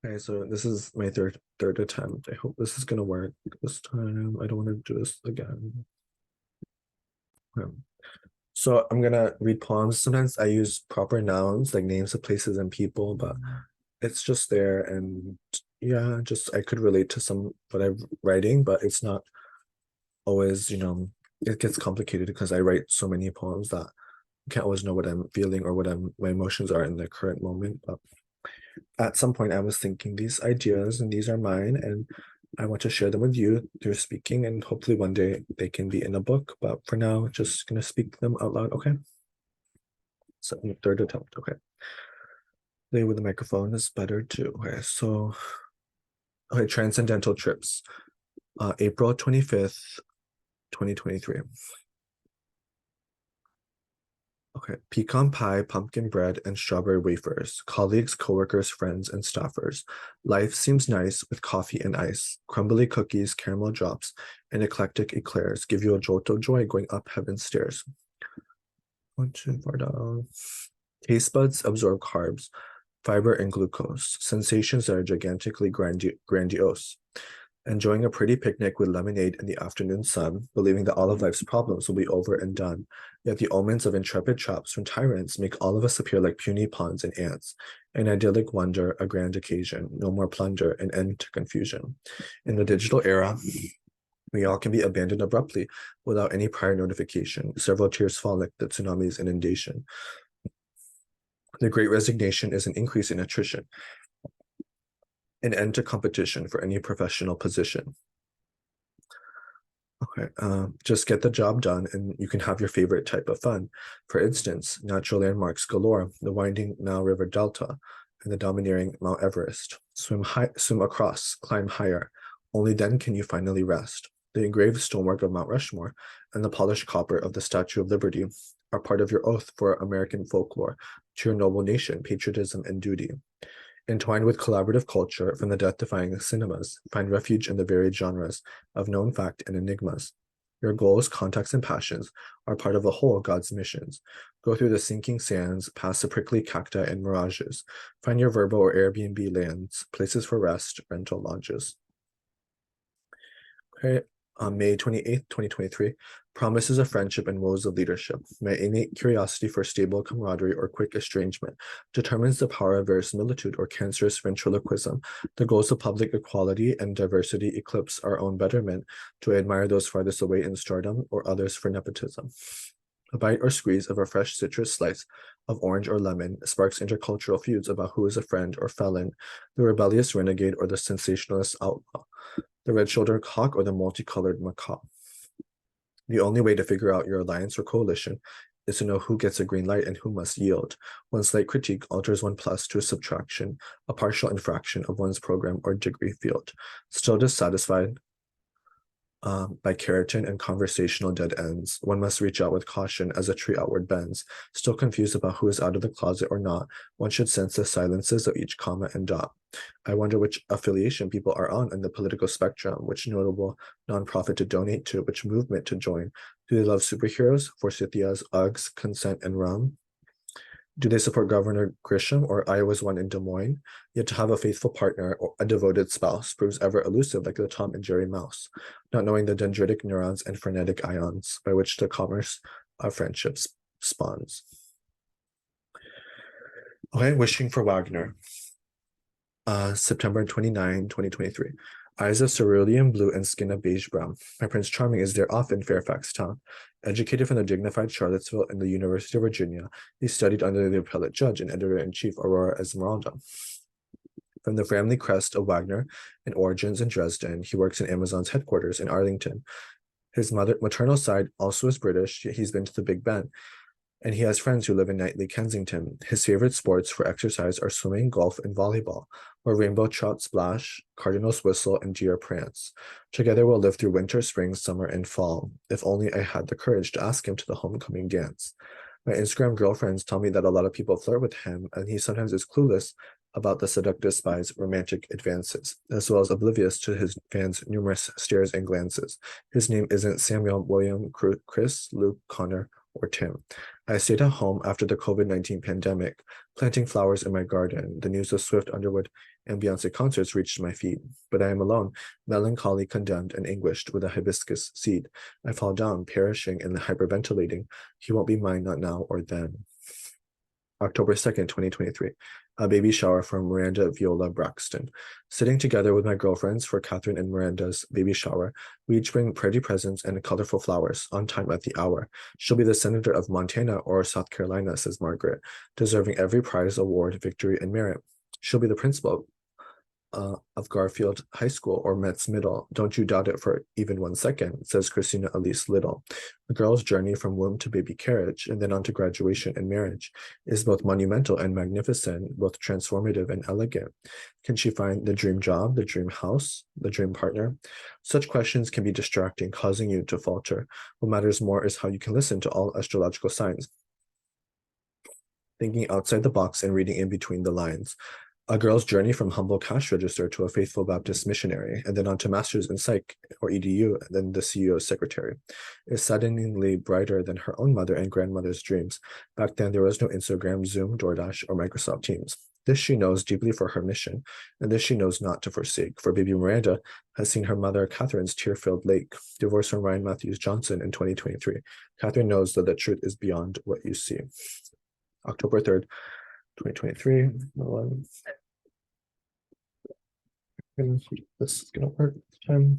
Okay, so this is my third attempt. I hope this is gonna work this time. I don't want to do this again. Okay. So I'm gonna read poems. Sometimes I use proper nouns like names of places and people, but it's just there, and yeah, just I could relate to some what I'm writing, but it's not always, it gets complicated because I write so many poems that I can't always know what I'm feeling or what my emotions are in the current moment. But at some point I was thinking these ideas and these are mine, and I want to share them with you through speaking, and hopefully one day they can be in a book. But for now, just gonna speak them out loud, okay? So third attempt, okay. Play with the microphone is better too. Okay, so okay, Transcendental Trips. April 25th, 2023. Okay, pecan pie, pumpkin bread, and strawberry wafers. Colleagues, coworkers, friends, and staffers. Life seems nice with coffee and ice. Crumbly cookies, caramel drops, and eclectic eclairs give you a jolt of joy going up heaven's stairs. One, two, far down. Taste buds absorb carbs, fiber, and glucose. Sensations that are gigantically grandiose. Enjoying a pretty picnic with lemonade in the afternoon sun, believing that all of life's problems will be over and done. Yet the omens of intrepid chops from tyrants make all of us appear like puny pawns and ants. An idyllic wonder, a grand occasion, no more plunder, an end to confusion. In the digital era, we all can be abandoned abruptly without any prior notification. Several tears fall like the tsunami's inundation. The great resignation is an increase in attrition, an end to competition for any professional position. Okay, just get the job done and you can have your favorite type of fun. For instance, natural landmarks galore, the winding Nile River Delta and the domineering Mount Everest. Swim across, climb higher. Only then can you finally rest. The engraved stonework of Mount Rushmore and the polished copper of the Statue of Liberty are part of your oath for American folklore, to your noble nation, patriotism, and duty. Entwined with collaborative culture from the death-defying cinemas, find refuge in the varied genres of known fact and enigmas. Your goals, contacts, and passions are part of the whole God's missions. Go through the sinking sands, past the prickly cacti and mirages. Find your Verbo or Airbnb lands, places for rest, rental lodges. Okay, on May 28th, 2023, promises of friendship and woes of leadership. My innate curiosity for stable camaraderie or quick estrangement determines the power of verisimilitude or cancerous ventriloquism. The goals of public equality and diversity eclipse our own betterment to admire those farthest away in stardom or others for nepotism. A bite or squeeze of a fresh citrus slice of orange or lemon sparks intercultural feuds about who is a friend or felon, the rebellious renegade or the sensationalist outlaw, the red-shouldered hawk or the multicolored macaw. The only way to figure out your alliance or coalition is to know who gets a green light and who must yield. One slight critique alters one plus to a subtraction, a partial infraction of one's program or degree field. Still dissatisfied by keratin and conversational dead ends, one must reach out with caution as a tree outward bends. Still confused about who is out of the closet or not, one should sense the silences of each comma and dot. I wonder which affiliation people are on in the political spectrum, which notable nonprofit to donate to, which movement to join. Do they love superheroes, forsythias, Uggs, consent, and rum? Do they support Governor Grisham or Iowa's one in Des Moines? Yet to have a faithful partner or a devoted spouse proves ever elusive like the Tom and Jerry mouse, not knowing the dendritic neurons and frenetic ions by which the commerce of friendships spawns. Okay, wishing for Wagner. September 29, 2023. Eyes of cerulean blue and skin of beige brown. My Prince Charming is there off in Fairfax town. Educated from the dignified Charlottesville and the University of Virginia, he studied under the appellate judge and editor-in-chief Aurora Esmeralda. From the family crest of Wagner and origins in Dresden, he works in Amazon's headquarters in Arlington. His maternal side also is British, yet he's been to the Big Ben, and he has friends who live in nightly Kensington. His favorite sports for exercise are swimming, golf, and volleyball, where rainbow trout splash, cardinals whistle, and deer prance. Together we'll live through winter, spring, summer, and fall. If only I had the courage to ask him to the homecoming dance. My Instagram girlfriends tell me that a lot of people flirt with him, and he sometimes is clueless about the seductive spy's romantic advances, as well as oblivious to his fans' numerous stares and glances. His name isn't Samuel, William, Chris, Luke, Connor, or Tim. I stayed at home after the COVID-19 pandemic, planting flowers in my garden. The news of Swift, Underwood, and Beyonce concerts reached my feet, but I am alone, melancholy, condemned, and anguished with a hibiscus seed. I fall down, perishing and hyperventilating. He won't be mine, not now or then. October 2nd, 2023. A baby shower for Miranda, Viola, Braxton. Sitting together with my girlfriends for Catherine and Miranda's baby shower, we each bring pretty presents and colorful flowers, on time at the hour. She'll be the senator of Montana or South Carolina, says Margaret, deserving every prize, award, victory, and merit. She'll be the principal of Garfield High School or Metz Middle. Don't you doubt it for even 1 second, says Christina Elise Little. A girl's journey from womb to baby carriage and then on to graduation and marriage is both monumental and magnificent, both transformative and elegant. Can she find the dream job, the dream house, the dream partner? Such questions can be distracting, causing you to falter. What matters more is how you can listen to all astrological signs, thinking outside the box and reading in between the lines. A girl's journey from humble cash register to a faithful Baptist missionary, and then on to master's in psych or EDU, and then the CEO's secretary, is saddeningly brighter than her own mother and grandmother's dreams. Back then, there was no Instagram, Zoom, DoorDash, or Microsoft Teams. This she knows deeply for her mission, and this she knows not to forsake, for baby Miranda has seen her mother Catherine's tear-filled lake, divorced from Ryan Matthews Johnson in 2023. Catherine knows that the truth is beyond what you see. October 3rd, 2023. This is gonna work this time.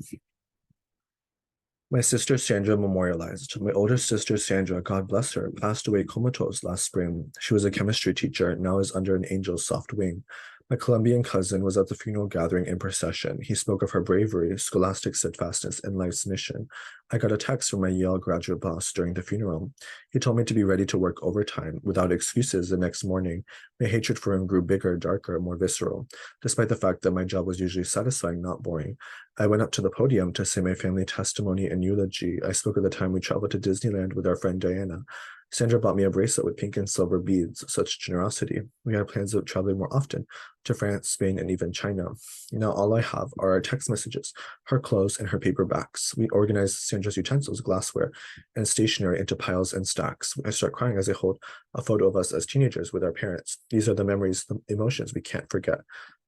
My sister Sandra memorialized. My older sister Sandra, God bless her, passed away comatose last spring. She was a chemistry teacher, now is under an angel's soft wing. My Colombian cousin was at the funeral gathering in procession. He spoke of her bravery, scholastic steadfastness, and life's mission. I got a text from my Yale graduate boss during the funeral. He told me to be ready to work overtime without excuses the next morning. My hatred for him grew bigger, darker, more visceral, despite the fact that my job was usually satisfying, not boring. I went up to the podium to say my family testimony and eulogy. I spoke of the time we traveled to Disneyland with our friend Diana. Sandra bought me a bracelet with pink and silver beads, such generosity. We had plans of traveling more often to France, Spain, and even China. Now all I have are our text messages, her clothes, and her paperbacks. We organized Sandra's utensils, glassware, and stationery into piles and stacks. I start crying as I hold a photo of us as teenagers with our parents. These are the memories, the emotions we can't forget.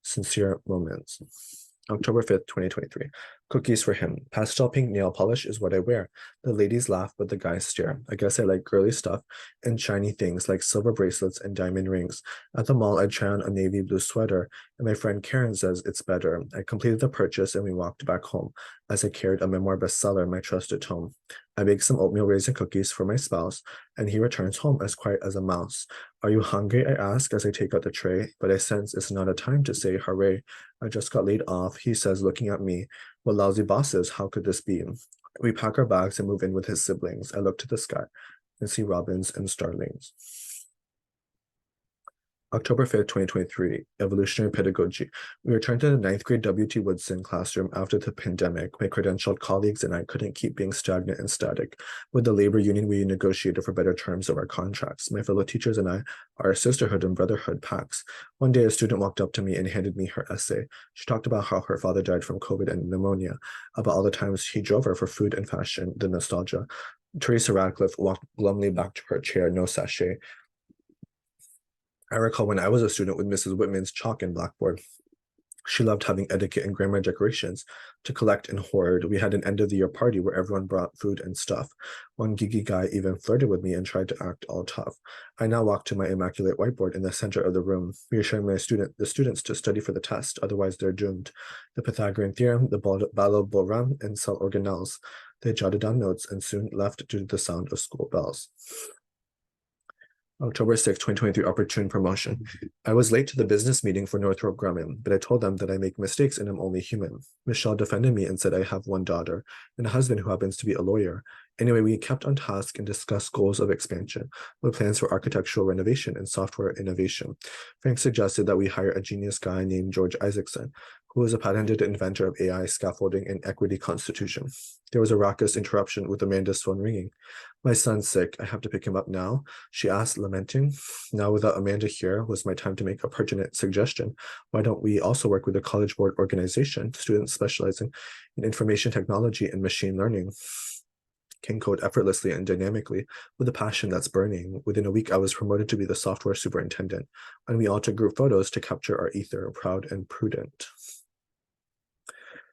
Sincere moments. October 5th, 2023. Cookies for him. Pastel pink nail polish is what I wear. The ladies laugh, but the guys stare. I guess I like girly stuff and shiny things like silver bracelets and diamond rings. At the mall, I try on a navy blue sweater, and my friend Karen says it's better. I completed the purchase, and we walked back home as I carried a memoir bestseller, my trusted tome. I bake some oatmeal raisin cookies for my spouse, and he returns home as quiet as a mouse. Are you hungry? I ask as I take out the tray, but I sense it's not a time to say hooray. I just got laid off, he says, looking at me. What lousy bosses, how could this be? We pack our bags and move in with his siblings. I look to the sky and see robins and starlings. October 5th, 2023, Evolutionary Pedagogy. We returned to the 9th grade W.T. Woodson classroom after the pandemic. My credentialed colleagues and I couldn't keep being stagnant and static. With the labor union, we negotiated for better terms of our contracts. My fellow teachers and I are a sisterhood and brotherhood pacts. One day, a student walked up to me and handed me her essay. She talked about how her father died from COVID and pneumonia, about all the times he drove her for food and fashion, the nostalgia. Teresa Radcliffe walked glumly back to her chair, no sachet. I recall when I was a student with Mrs. Whitman's chalk and blackboard. She loved having etiquette and grammar decorations to collect and hoard. We had an end-of-the-year party where everyone brought food and stuff. One geeky guy even flirted with me and tried to act all tough. I now walk to my immaculate whiteboard in the center of the room, reassuring the students to study for the test, otherwise they're doomed. The Pythagorean theorem, the Balo-Boram, and cell organelles. They jotted down notes and soon left due to the sound of school bells. October 6, 2023, Opportune Promotion. I was late to the business meeting for Northrop Grumman, but I told them that I make mistakes and I'm only human. Michelle defended me and said I have one daughter and a husband who happens to be a lawyer. Anyway, we kept on task and discussed goals of expansion, with plans for architectural renovation and software innovation. Frank suggested that we hire a genius guy named George Isaacson, who is a patented inventor of AI scaffolding and equity constitution. There was a raucous interruption with Amanda's phone ringing. My son's sick. I have to pick him up now, she asked, lamenting. Now, without Amanda here, was my time to make a pertinent suggestion. Why don't we also work with a college board organization, students specializing in information technology and machine learning? can code effortlessly and dynamically with a passion that's burning. Within a week, I was promoted to be the software superintendent, and we all took group photos to capture our ether, proud and prudent.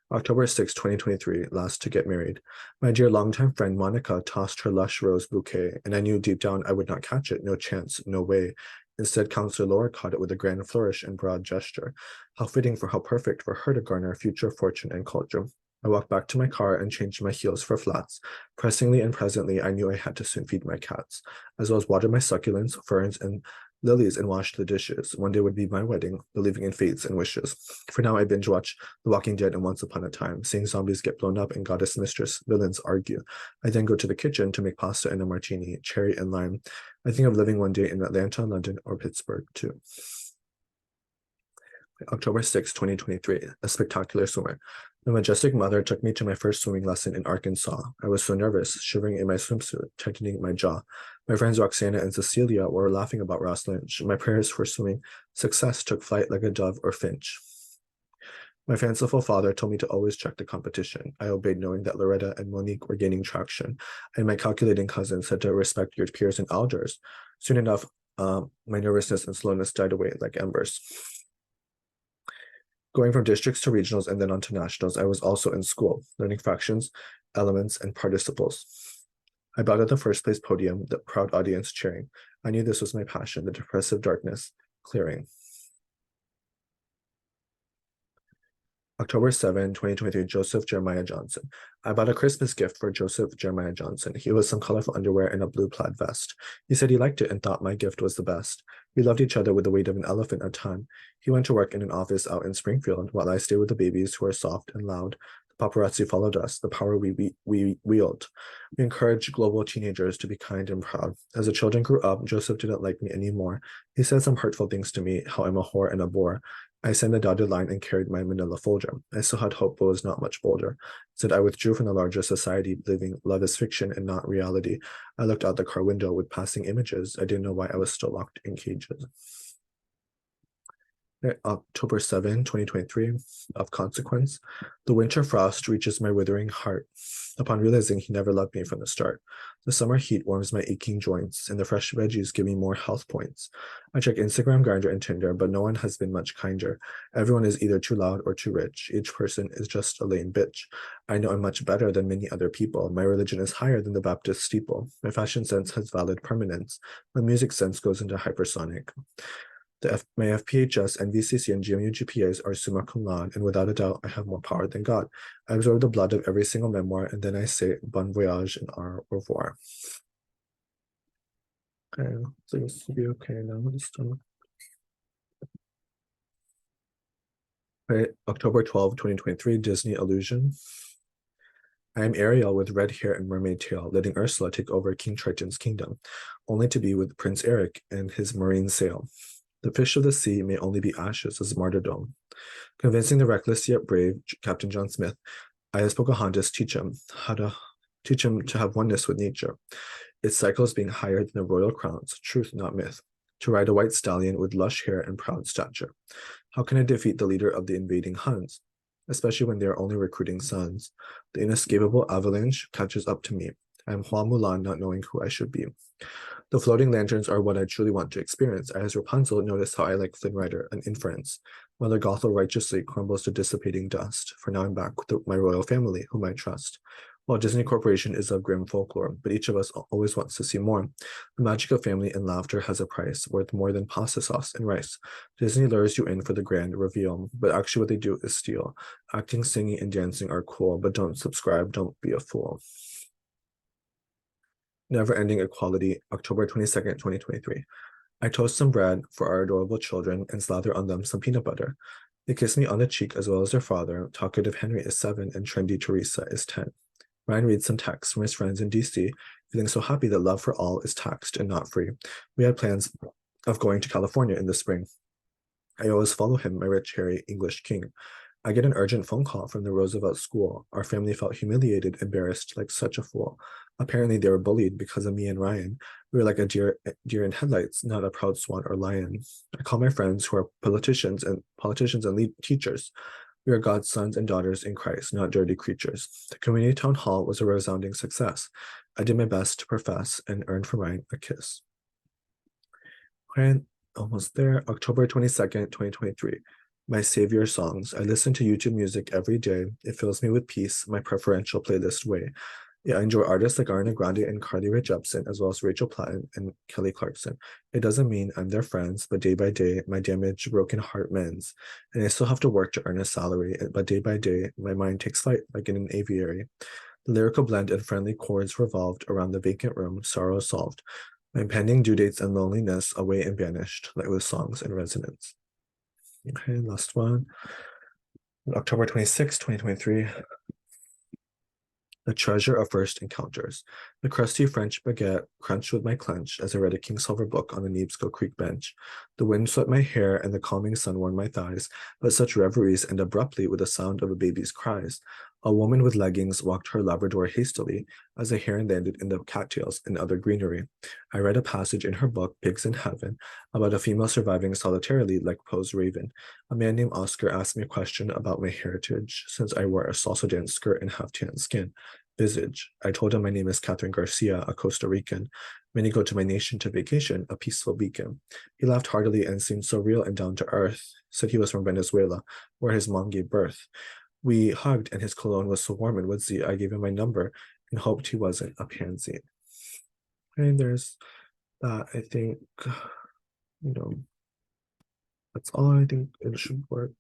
October 6, 2023, last to get married. My dear longtime friend Monica tossed her lush rose bouquet, and I knew deep down I would not catch it. No chance, no way. Instead, Counselor Laura caught it with a grand flourish and broad gesture. How fitting for how perfect for her to garner future fortune and culture. I walked back to my car and changed my heels for flats. Pressingly and presently, I knew I had to soon feed my cats, as well as water my succulents, ferns, and lilies and wash the dishes. One day would be my wedding, believing in fates and wishes. For now, I binge watch The Walking Dead and Once Upon a Time, seeing zombies get blown up and goddess mistress villains argue. I then go to the kitchen to make pasta and a martini, cherry and lime. I think of living one day in Atlanta, London, or Pittsburgh, too. October 6, 2023, a spectacular swimmer. My majestic mother took me to my first swimming lesson in Arkansas. I was so nervous, shivering in my swimsuit, tightening my jaw. My friends Roxana and Cecilia were laughing about Ross Lynch. My prayers for swimming success took flight like a dove or finch. My fanciful father told me to always check the competition. I obeyed, knowing that Loretta and Monique were gaining traction, and my calculating cousin said to respect your peers and elders. Soon enough, my nervousness and slowness died away like embers. Going from districts to regionals and then on to nationals, I was also in school, learning fractions, elements, and participles. I bowed at the first place podium, the proud audience cheering. I knew this was my passion, the depressive darkness clearing. October 7, 2023, Joseph Jeremiah Johnson. I bought a Christmas gift for Joseph Jeremiah Johnson. He was some colorful underwear and a blue plaid vest. He said he liked it and thought my gift was the best. We loved each other with the weight of an elephant a ton. He went to work in an office out in Springfield, while I stayed with the babies who are soft and loud. The paparazzi followed us, the power we wield. We encouraged global teenagers to be kind and proud. As the children grew up, Joseph didn't like me anymore. He said some hurtful things to me, how I'm a whore and a bore. I sent a dotted line and carried my manila folder. I still had hope, but was not much bolder. Said I withdrew from the larger society, believing love is fiction and not reality. I looked out the car window with passing images. I didn't know why I was still locked in cages. October 7, 2023, of consequence. The winter frost reaches my withering heart. Upon realizing he never loved me from the start. The summer heat warms my aching joints, and the fresh veggies give me more health points. I check Instagram, Grindr, and Tinder, but no one has been much kinder. Everyone is either too loud or too rich. Each person is just a lame bitch. I know I'm much better than many other people. My religion is higher than the Baptist steeple. My fashion sense has valid permanence. My music sense goes into hypersonic. My FPHS, NVCC, and GMU GPAs are summa cum laude, and without a doubt, I have more power than God. I absorb the blood of every single memoir, and then I say bon voyage and au revoir. Okay, so this will be okay now. Okay, October 12, 2023, Disney Illusion. I am Ariel with red hair and mermaid tail, letting Ursula take over King Triton's kingdom, only to be with Prince Eric and his marine sail. The fish of the sea may only be ashes as martyrdom. Convincing the reckless yet brave Captain John Smith, I, as Pocahontas, teach him to have oneness with nature, its cycles being higher than the royal crowns, truth not myth, to ride a white stallion with lush hair and proud stature. How can I defeat the leader of the invading Huns, especially when they are only recruiting sons? The inescapable avalanche catches up to me. I am Hua Mulan, not knowing who I should be. The floating lanterns are what I truly want to experience. I, as Rapunzel, notice how I like Flynn Rider, an inference. Mother Gothel righteously crumbles to dissipating dust, for now I'm back with my royal family, whom I trust. While Disney Corporation is of grim folklore, but each of us always wants to see more. The magic of family and laughter has a price, worth more than pasta sauce and rice. Disney lures you in for the grand reveal, but actually what they do is steal. Acting, singing, and dancing are cool, but don't subscribe, don't be a fool. Never-ending equality, October 22nd, 2023. I toast some bread for our adorable children and slather on them some peanut butter. They kiss me on the cheek as well as their father. Talkative Henry is 7 and trendy Teresa is 10. Ryan reads some texts from his friends in DC, feeling so happy that love for all is taxed and not free. We had plans of going to California in the spring. I always follow him, my rich, hairy English king. I get an urgent phone call from the Roosevelt School. Our family felt humiliated, embarrassed, like such a fool. Apparently, they were bullied because of me and Ryan. We were like a deer in headlights, not a proud swan or lion. I call my friends who are politicians and lead teachers. We are God's sons and daughters in Christ, not dirty creatures. The community town hall was a resounding success. I did my best to profess and earned for mine a kiss. Okay, almost there. October 22nd, 2023. My Savior songs. I listen to YouTube music every day. It fills me with peace, my preferential playlist way. Yeah, I enjoy artists like Ariana Grande and Carly Rae Jepsen, as well as Rachel Platten and Kelly Clarkson. It doesn't mean I'm their friends, but day by day, my damaged, broken heart mends. And I still have to work to earn a salary, but day by day, my mind takes flight like in an aviary. The lyrical blend and friendly chords revolved around the vacant room, sorrow solved. My impending due dates and loneliness away and banished, like with songs in resonance. Okay, last one. October 26, 2023. The treasure of first encounters. The crusty French baguette crunched with my clench as I read a King Silver book on the Neebsco Creek bench. The wind swept my hair and the calming sun warmed my thighs, but such reveries end abruptly with the sound of a baby's cries. A woman with leggings walked her Labrador hastily as a heron landed in the cattails and other greenery. I read a passage in her book, Pigs in Heaven, about a female surviving solitarily like Poe's raven. A man named Oscar asked me a question about my heritage, since I wore a salsa dance skirt and half tan skin. Visage. I told him my name is Catherine Garcia, a Costa Rican. Many go to my nation to vacation, a peaceful beacon. He laughed heartily and seemed so real and down to earth. Said he was from Venezuela, where his mom gave birth. We hugged, and his cologne was so warm and woodsy. I gave him my number and hoped he wasn't a pansy. And there's that. I think, that's all I think it should work.